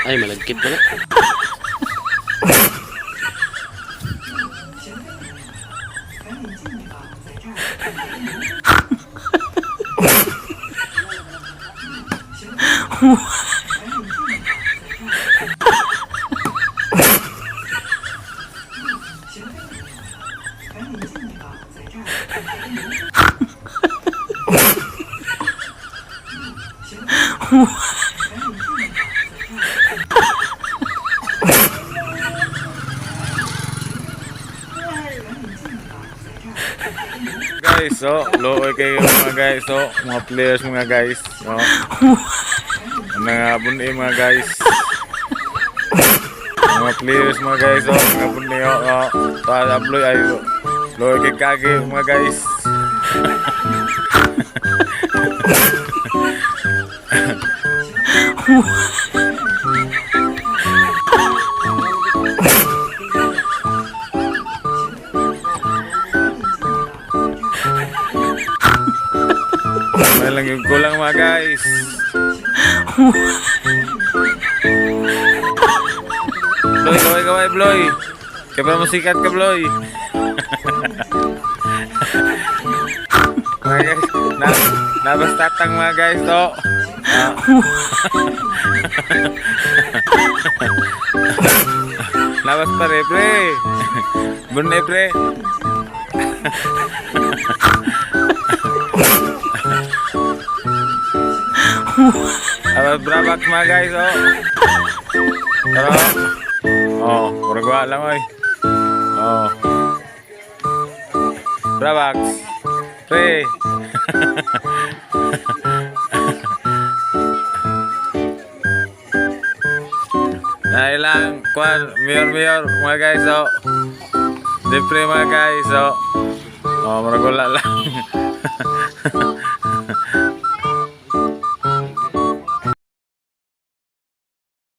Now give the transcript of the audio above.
Ay, malagkit pala. Guys, so loe kayo mga guys, so mga players mga guys, so mga bunyi mga guys, mga players mga guys, so mga bunyi, para upload ay loe kay kage mga guys. May lang yung kulang mga guys. Bloy, kaway Bloy. Kaya pa musikat ka Bloy. Mga guys, nabastatang mga guys to. Nabas pa re pre. Bunay pre. Brabax mga guys, Pero, muragwa lang oy. Brabax. Pre. Nah, ilang kwan, mayor mga guys, Depre mga guys, muragwa lang.